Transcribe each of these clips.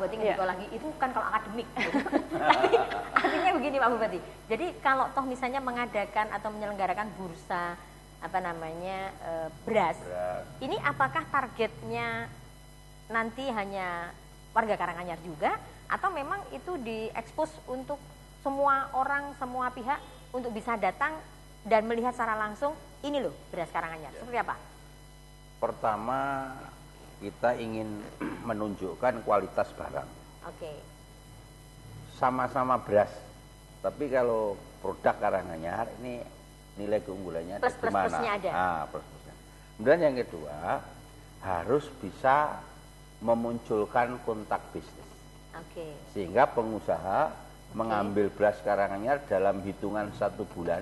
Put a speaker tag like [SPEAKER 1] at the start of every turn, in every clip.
[SPEAKER 1] Bupati ngerti lagi itu kan kalau akademik. Artinya begini Pak Bupati. Jadi kalau toh misalnya mengadakan atau menyelenggarakan bursa beras, ini apakah targetnya nanti hanya warga Karanganyar juga atau memang itu diekspos untuk semua orang, semua pihak untuk bisa datang dan melihat secara langsung ini loh beras Karanganyar. Seperti apa?
[SPEAKER 2] Pertama, kita ingin menunjukkan kualitas barang.
[SPEAKER 1] Oke.
[SPEAKER 2] Sama-sama beras, tapi kalau produk Karanganyar ini nilai keunggulannya di mana?
[SPEAKER 1] Plus-plusnya ada.
[SPEAKER 2] Plus-plusnya. Kemudian yang kedua, harus bisa memunculkan kontak bisnis.
[SPEAKER 1] Oke.
[SPEAKER 2] Sehingga pengusaha mengambil beras Karanganyar dalam hitungan 1 bulan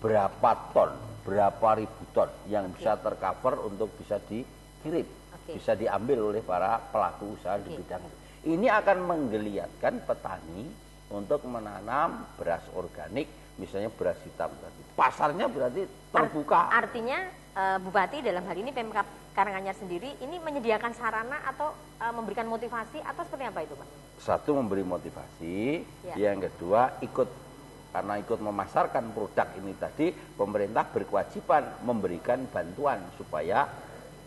[SPEAKER 2] berapa ton, berapa ribu ton yang bisa tercover untuk bisa dikirim, bisa diambil oleh para pelaku usaha di bidang itu. Ini akan menggeliatkan petani untuk menanam beras organik, misalnya beras hitam tadi. Pasarnya berarti terbuka.
[SPEAKER 1] Artinya Bupati dalam hal ini Pemkab Karanganyar sendiri ini menyediakan sarana atau memberikan motivasi atau seperti apa itu Pak?
[SPEAKER 2] Satu, memberi motivasi, yang kedua karena ikut memasarkan produk ini tadi, pemerintah berkewajiban memberikan bantuan supaya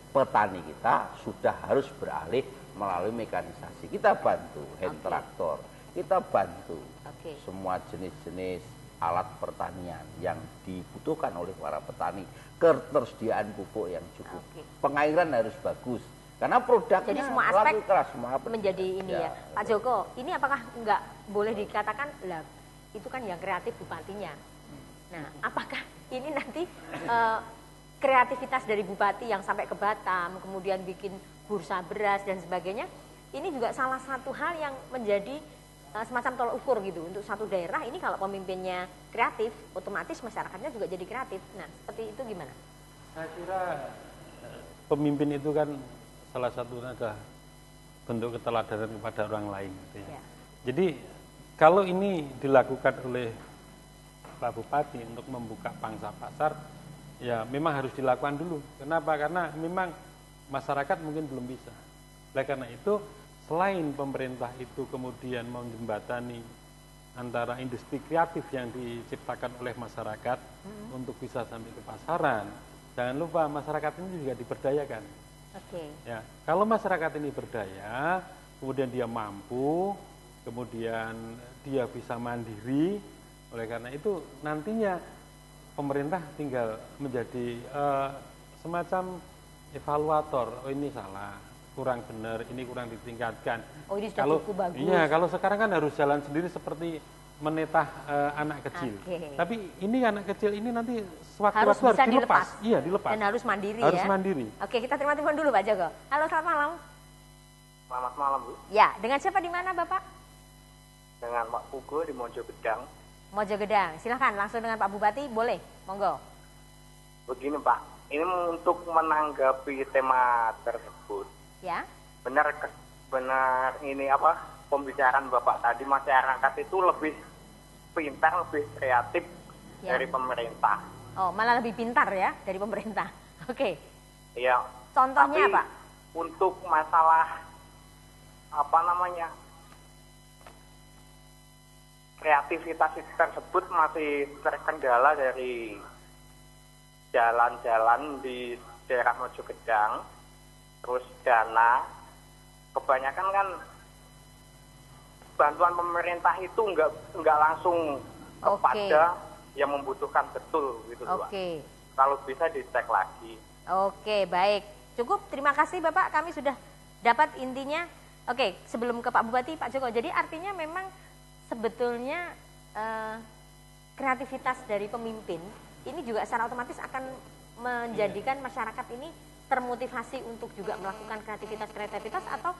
[SPEAKER 2] petani kita sudah harus beralih melalui mekanisasi. Kita bantu hand traktor, kita bantu semua jenis-jenis alat pertanian yang dibutuhkan oleh para petani, ketersediaan pupuk yang cukup, pengairan harus bagus, karena produknya
[SPEAKER 1] jadi semua aspek
[SPEAKER 2] keras, semua
[SPEAKER 1] menjadi ini ya. Pak Joko, ini apakah nggak boleh dikatakan lah itu kan yang kreatif bupatinya. Nah, apakah ini nanti kreativitas dari bupati yang sampai ke Batam, kemudian bikin bursa beras dan sebagainya, ini juga salah satu hal yang menjadi semacam tolak ukur gitu untuk satu daerah. Ini kalau pemimpinnya kreatif, otomatis masyarakatnya juga jadi kreatif. Nah, seperti itu gimana?
[SPEAKER 3] Saya kira pemimpin itu kan salah satunya adalah bentuk keteladanan kepada orang lain. Gitu ya. Jadi kalau ini dilakukan oleh Pak Bupati untuk membuka pangsa pasar, ya memang harus dilakukan dulu. Kenapa? Karena memang masyarakat mungkin belum bisa. Oleh karena itu, selain pemerintah itu kemudian menjembatani antara industri kreatif yang diciptakan oleh masyarakat untuk bisa sampai ke pasaran, jangan lupa masyarakat ini juga diberdayakan. Ya, kalau masyarakat ini berdaya, kemudian dia mampu, kemudian dia bisa mandiri, oleh karena itu nantinya pemerintah tinggal menjadi semacam evaluator. Oh, ini salah, kurang benar, ini kurang ditingkatkan.
[SPEAKER 1] Oh, ini sudah cukup bagus.
[SPEAKER 3] Iya, kalau sekarang kan harus jalan sendiri seperti menetah anak kecil. Tapi ini anak kecil ini nanti sewaktu-waktu harus dilepas. Iya, dilepas.
[SPEAKER 1] Dan harus mandiri
[SPEAKER 3] harus mandiri.
[SPEAKER 1] Oke, kita terima telepon dulu Pak Joko. Halo, selamat malam.
[SPEAKER 4] Selamat malam, Bu.
[SPEAKER 1] Ya, dengan siapa di mana Bapak?
[SPEAKER 4] Dengan Pak Pugo di Mojogedang.
[SPEAKER 1] Mojogedang, silahkan langsung dengan Pak Bupati, boleh, monggo.
[SPEAKER 4] Begini Pak, ini untuk menanggapi tema tersebut.
[SPEAKER 1] Ya.
[SPEAKER 4] Benar ini pembicaraan Bapak tadi, masyarakat itu lebih pintar, lebih kreatif dari pemerintah.
[SPEAKER 1] Oh, malah lebih pintar ya dari pemerintah. Oke.
[SPEAKER 4] Iya.
[SPEAKER 1] Contohnya apa?
[SPEAKER 4] Untuk masalah kreativitas tersebut masih terkendala dari jalan-jalan di daerah Mojogedang, terus dana. Kebanyakan kan bantuan pemerintah itu enggak langsung kepada yang membutuhkan betul gitu, Pak. Kalau bisa dicek lagi.
[SPEAKER 1] Oke, baik. Cukup, terima kasih Bapak, kami sudah dapat intinya. Oke, sebelum ke Pak Bupati, Pak Joko, jadi artinya memang sebetulnya kreativitas dari pemimpin ini juga secara otomatis akan menjadikan masyarakat ini termotivasi untuk juga melakukan kreativitas atau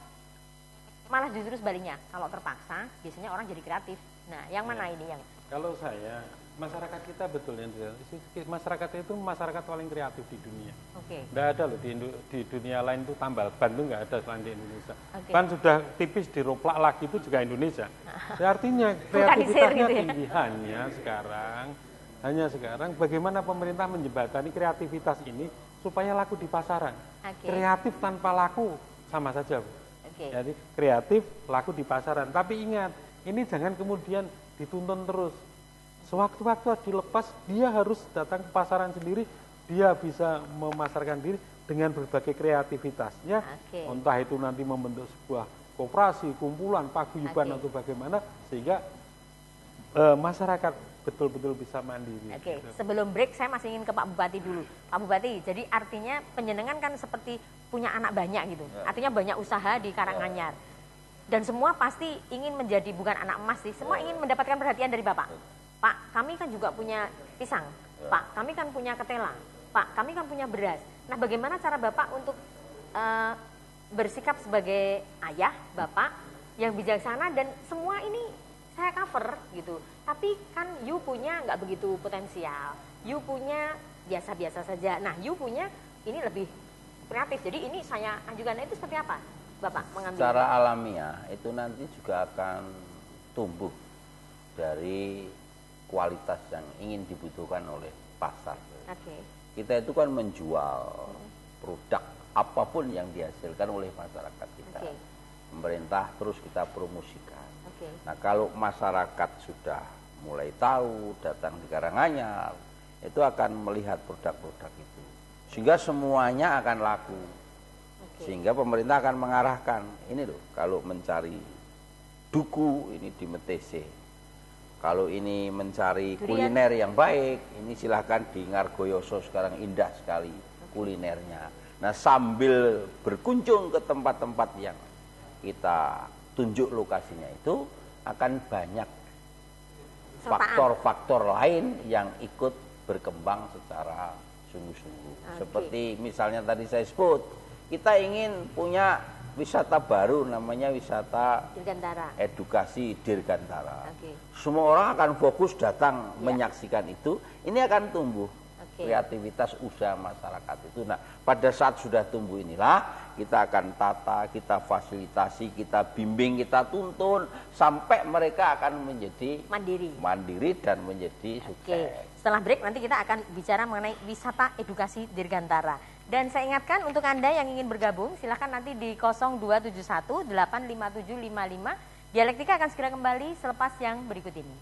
[SPEAKER 1] malah justru sebaliknya, kalau terpaksa biasanya orang jadi kreatif. Nah, yang mana ini yang?
[SPEAKER 3] Kalau saya, masyarakat kita betulnya, masyarakat itu masyarakat paling kreatif di dunia. Nggak ada loh di dunia lain itu tambal ban itu nggak ada selain di Indonesia. Ban sudah tipis diroplak lagi itu juga Indonesia. Artinya kreativitasnya tinggi. Hanya sekarang bagaimana pemerintah menjembatani kreativitas ini supaya laku di pasaran. Kreatif tanpa laku sama saja, Bu. Jadi kreatif, laku di pasaran. Tapi ingat, ini jangan kemudian dituntun terus. Sewaktu-waktu dilepas, dia harus datang ke pasaran sendiri, dia bisa memasarkan diri dengan berbagai kreativitasnya. Entah itu nanti membentuk sebuah koperasi, kumpulan, paguyuban atau bagaimana, sehingga masyarakat betul-betul bisa mandiri.
[SPEAKER 1] Gitu. Sebelum break saya masih ingin ke Pak Bupati dulu. Pak Bupati, jadi artinya penjenengan kan seperti punya anak banyak gitu. Artinya banyak usaha di Karanganyar. Dan semua pasti ingin menjadi bukan anak emas sih, semua ingin mendapatkan perhatian dari Bapak. Pak, kami kan juga punya pisang. Pak, kami kan punya ketela. Pak, kami kan punya beras. Nah, bagaimana cara Bapak untuk bersikap sebagai ayah, Bapak yang bijaksana dan semua ini saya cover gitu, tapi kan you punya nggak begitu potensial, you punya biasa-biasa saja. Nah, you punya ini lebih kreatif. Jadi ini saya ajukan, itu seperti apa, Bapak mengambil?
[SPEAKER 2] Secara alamiah itu nanti juga akan tumbuh dari kualitas yang ingin dibutuhkan oleh pasar. Kita itu kan menjual produk apapun yang dihasilkan oleh masyarakat kita. Pemerintah terus kita promosikan. Nah, kalau masyarakat sudah mulai tahu, datang di Karanganyar, itu akan melihat produk-produk itu, sehingga semuanya akan laku. Sehingga pemerintah akan mengarahkan, ini loh, kalau mencari duku ini di Metese, kalau ini mencari kuliner yang baik, ini silahkan di Ngargoyoso, sekarang indah sekali kulinernya. Nah, sambil berkunjung ke tempat-tempat yang kita tunjuk lokasinya itu, akan banyak faktor-faktor lain yang ikut berkembang secara sungguh-sungguh. Seperti misalnya tadi saya sebut, kita ingin punya wisata baru namanya wisata
[SPEAKER 1] Dirgantara.
[SPEAKER 2] Edukasi Dirgantara. Semua orang akan fokus datang menyaksikan itu, ini akan tumbuh kreativitas usaha masyarakat itu. Nah, pada saat sudah tumbuh inilah kita akan tata, kita fasilitasi, kita bimbing, kita tuntun sampai mereka akan menjadi mandiri dan menjadi sukses.
[SPEAKER 1] Setelah break nanti kita akan bicara mengenai wisata edukasi Dirgantara. Dan saya ingatkan untuk Anda yang ingin bergabung, silahkan nanti di 0271 85755. Dialektika akan segera kembali selepas yang berikut ini.